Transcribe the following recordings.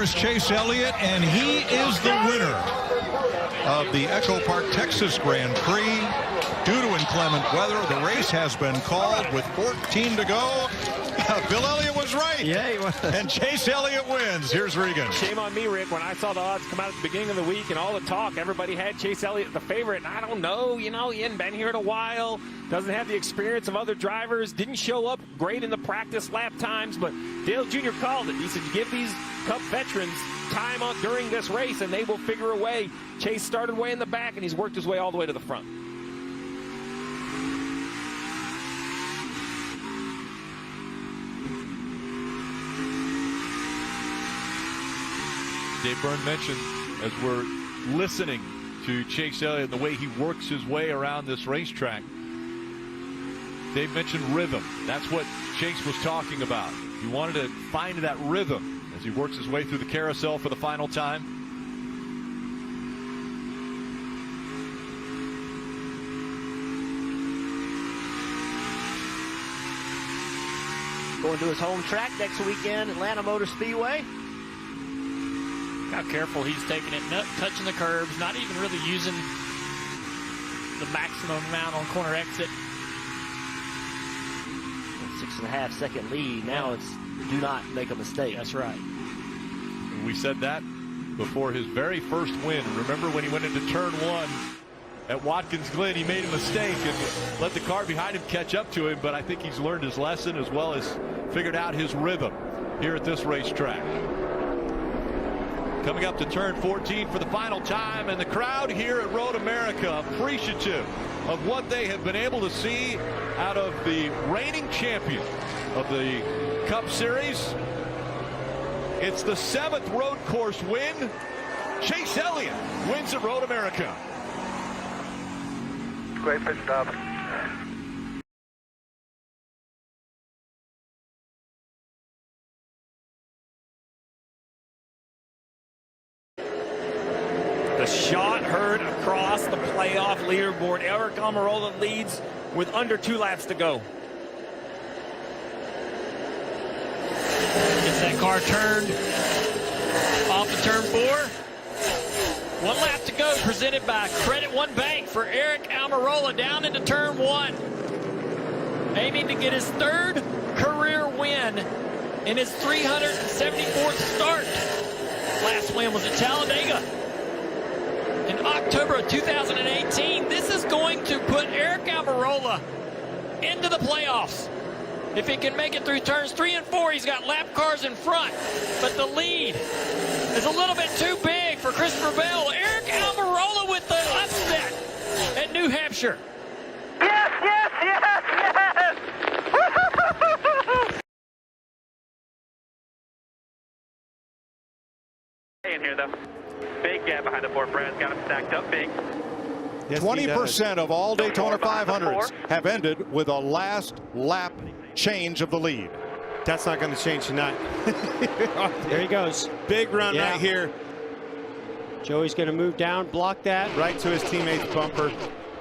is Chase Elliott, and he is the winner of the Echo Park, Texas Grand Prix. Due to inclement weather, the race has been called with 14 to go. Bill Elliott was right. Yeah, he was. And Chase Elliott wins. Here's Regan. Shame on me, Rick, when I saw the odds come out at the beginning of the week and all the talk, everybody had Chase Elliott the favorite. And I don't know, he hadn't been here in a while, doesn't have the experience of other drivers, didn't show up great in the practice lap times, but Dale Jr. called it. He said, give these Cup veterans time on during this race and they will figure a way. Chase started way in the back and he's worked his way all the way to the front. Dave Byrne mentioned, as we're listening to Chase Elliott and the way he works his way around this racetrack, Dave mentioned rhythm. That's what Chase was talking about. He wanted to find that rhythm as he works his way through the carousel for the final time. Going to his home track next weekend, Atlanta Motor Speedway. How careful he's taking it, not touching the curbs, not even really using the maximum amount on corner exit. 6.5 second lead. Now it's do not make a mistake. That's right. We said that before his very first win. Remember when he went into turn one at Watkins Glen, he made a mistake and let the car behind him catch up to him, but I think he's learned his lesson as well as figured out his rhythm here at this racetrack. Coming up to turn 14 for the final time, and the crowd here at Road America appreciative of what they have been able to see out of the reigning champion of the Cup Series. It's the 7th road course win. Chase Elliott wins at Road America. Great pit stop. The shot heard across the playoff leaderboard. Eric Alvarado leads with under 2 laps to go. Gets that car turned off the turn 4. 1 lap to go, presented by Credit One Bank for Eric Alvarado down into turn 1. Aiming to get his 3rd career win in his 374th start. Last win was at Talladega in October of 2018. This is going to put Eric Alvarado into the playoffs. If he can make it through turns 3 and 4, he's got lap cars in front. But the lead is a little bit too big for Christopher Bell. Eric Alvarado with the upset at New Hampshire. Yes, yes, yes, yes! In here, though. Big gap behind the 4. Brad's got him stacked up big. 20% of all Daytona 500s have ended with a last lap change of the lead. That's not going to change tonight. There he goes. Big run right here. Joey's going to move down, block that. Right to his teammate's bumper.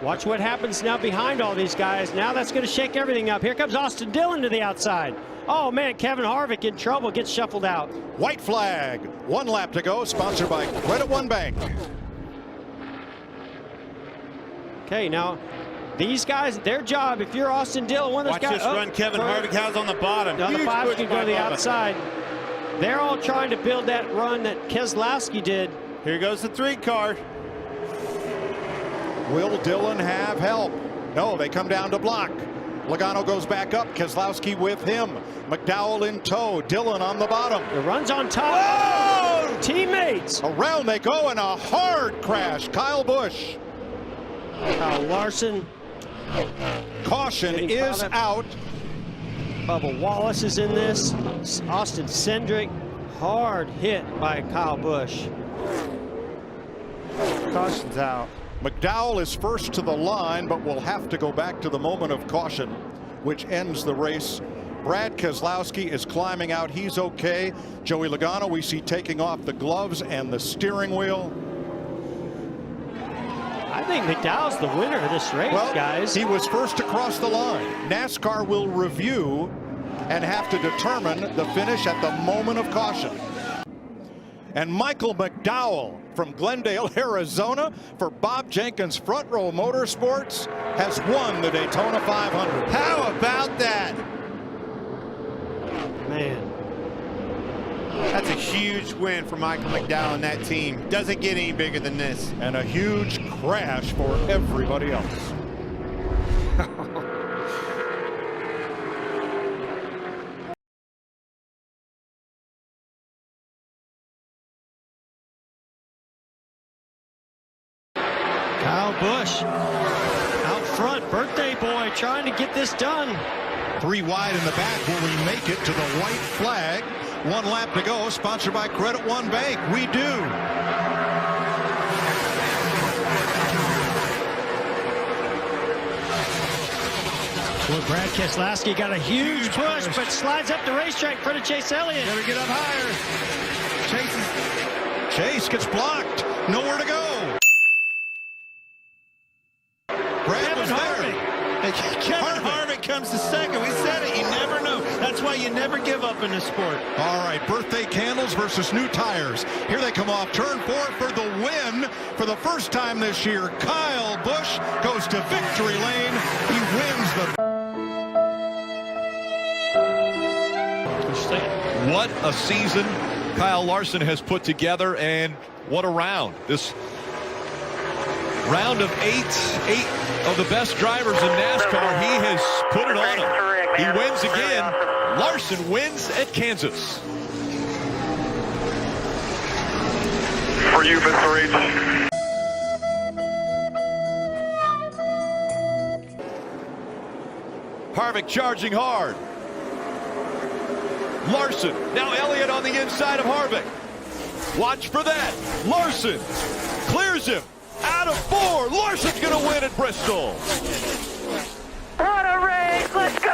Watch what happens now behind all these guys. Now that's going to shake everything up. Here comes Austin Dillon to the outside. Oh, man, Kevin Harvick in trouble, gets shuffled out. White flag. 1 lap to go, sponsored by Credit One Bank. Okay, now these guys, their job, if you're Austin Dillon, one of those guys. Watch this run Kevin Harvick has on the bottom. Now the 5's can go to the outside. They're all trying to build that run that Keselowski did. Here goes the 3 car. Will Dillon have help? No, they come down to block. Logano goes back up, Keselowski with him. McDowell in tow, Dillon on the bottom. The run's on top. Oh! Teammates! Around they go in a hard crash. Kyle Busch. Kyle Larson. Caution is out. Bubba Wallace is in this. Austin Cindric. Hard hit by Kyle Busch. Caution's out. McDowell is first to the line, but will have to go back to the moment of caution, which ends the race. Brad Keselowski is climbing out. He's okay. Joey Logano we see taking off the gloves and the steering wheel. I think McDowell's the winner of this race, guys. He was first across the line. NASCAR will review and have to determine the finish at the moment of caution. And Michael McDowell from Glendale, Arizona, for Bob Jenkins Front Row Motorsports, has won the Daytona 500. How about that? Man. That's a huge win for Michael McDowell and that team. Doesn't get any bigger than this. And a huge crash for everybody else. Kyle Busch out front, birthday boy, trying to get this done. 3 wide in the back. Will we make it to the white flag? 1 lap to go, sponsored by Credit One Bank. We do. Well, Brad Keselowski got a huge push, but slides up the racetrack in front of Chase Elliott. Better get up higher. Chase gets blocked. Nowhere to go. Brad was there. Kevin Harvick comes to second. We said it. You never know. That's why you never give up in this sport. All right, birthday candles versus new tires. Here they come off turn 4 for the win. For the first time this year, Kyle Busch goes to victory lane. He wins the... What a season Kyle Larson has put together, and what a round. This round of 8 of the best drivers in NASCAR. He has put it on him. He wins again. Larson wins at Kansas. For you, Mr. H. Harvick charging hard. Larson, now Elliott on the inside of Harvick. Watch for that. Larson clears him. Out of 4. Larson's going to win at Bristol. What a race! Let's go!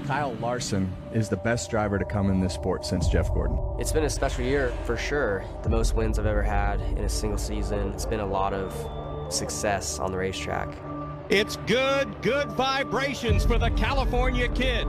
Kyle Larson is the best driver to come in this sport since Jeff Gordon. It's been a special year for sure. The most wins I've ever had in a single season. It's been a lot of success on the racetrack. It's good vibrations for the California kid.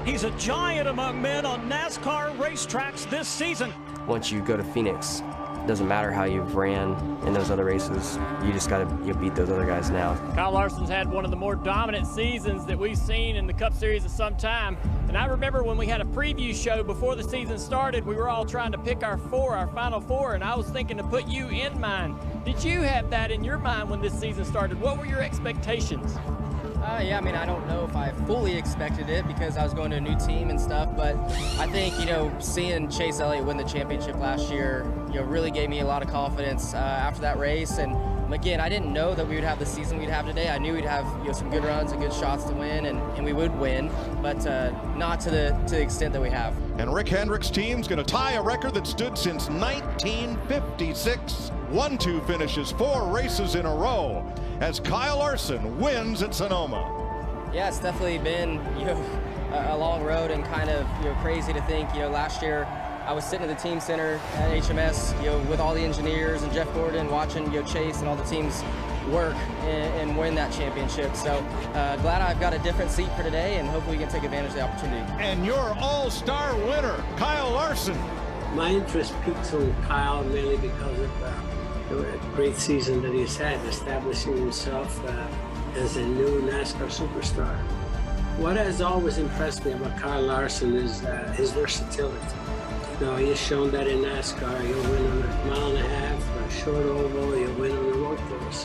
He's a giant among men on NASCAR racetracks this season. Once you go to Phoenix, it doesn't matter how you've ran in those other races. You just got to beat those other guys now. Kyle Larson's had one of the more dominant seasons that we've seen in the Cup Series of some time. And I remember when we had a preview show before the season started, we were all trying to pick our final four, and I was thinking to put you in mind. Did you have that in your mind when this season started? What were your expectations? Yeah, I mean, I don't know if I fully expected it because I was going to a new team and stuff, but I think, seeing Chase Elliott win the championship last year, really gave me a lot of confidence after that race. And again, I didn't know that we would have the season we'd have today. I knew we'd have some good runs and good shots to win, and we would win, but not to the extent that we have. And Rick Hendrick's team's going to tie a record that stood since 1956. 1-2 finishes 4 races in a row as Kyle Larson wins at Sonoma. Yeah, it's definitely been a long road and kind of crazy to think. Last year I was sitting at the team center at HMS with all the engineers and Jeff Gordon watching Chase and all the teams work and win that championship. So glad I've got a different seat for today, and hopefully we can take advantage of the opportunity. And your all-star winner, Kyle Larson. My interest peaks on Kyle mainly because of the great season that he's had, establishing himself as a new NASCAR superstar. What has always impressed me about Kyle Larson is his versatility. He has shown that in NASCAR. He'll win on a 1.5 miles, a short oval, he'll win on the road course.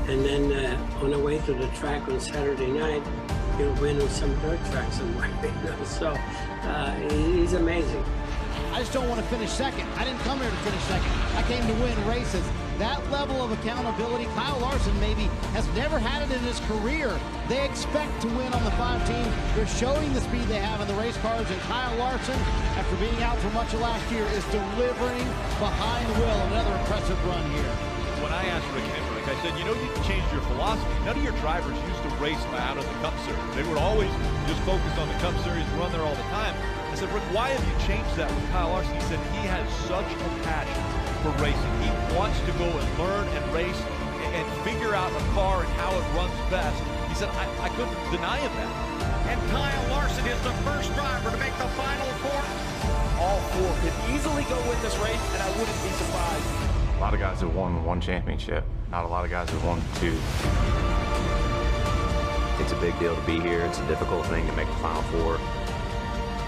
And then on the way to the track on Saturday night, he'll win on some dirt track somewhere. So he's amazing. I just don't want to finish second. I didn't come here to finish second. I came to win races. That level of accountability, Kyle Larson maybe has never had it in his career. They expect to win on the 5 teams. They're showing the speed they have in the race cars, and Kyle Larson, after being out for much of last year, is delivering behind the wheel. Another impressive run here. When I asked Rick Hendrick, I said, you changed your philosophy. None of your drivers used to race out of the Cup Series. They would always just focus on the Cup Series and run there all the time. I said, Rick, why have you changed that with Kyle Larson? He said he has such a passion for racing. He wants to go and learn and race, and figure out a car and how it runs best. He said, I couldn't deny him that. And Kyle Larson is the first driver to make the Final Four. All four could easily go win this race, and I wouldn't be surprised. A lot of guys have won one championship. Not a lot of guys have won two. It's a big deal to be here. It's a difficult thing to make the Final Four.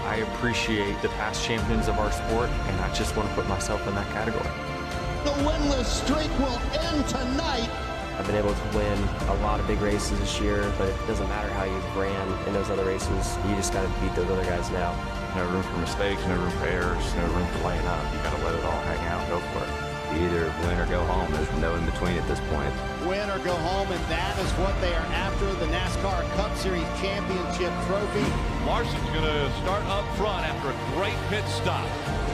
I appreciate the past champions of our sport, and I just want to put myself in that category. The winless streak will end tonight. I've been able to win a lot of big races this year, but it doesn't matter how you ran in those other races. You just got to beat those other guys now. No room for mistakes, no room for errors, no room for laying up. You got to let it all hang out, go for it. You either win or go home. There's no in between at this point. Win or go home, and that is what they are after, the NASCAR Cup Series Championship trophy. Larson's going to start up front after a great pit stop.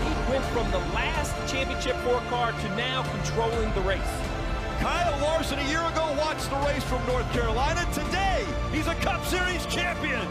He went from the last championship 4 car to now controlling the race. Kyle Larson a year ago watched the race from North Carolina. Today, he's a Cup Series champion.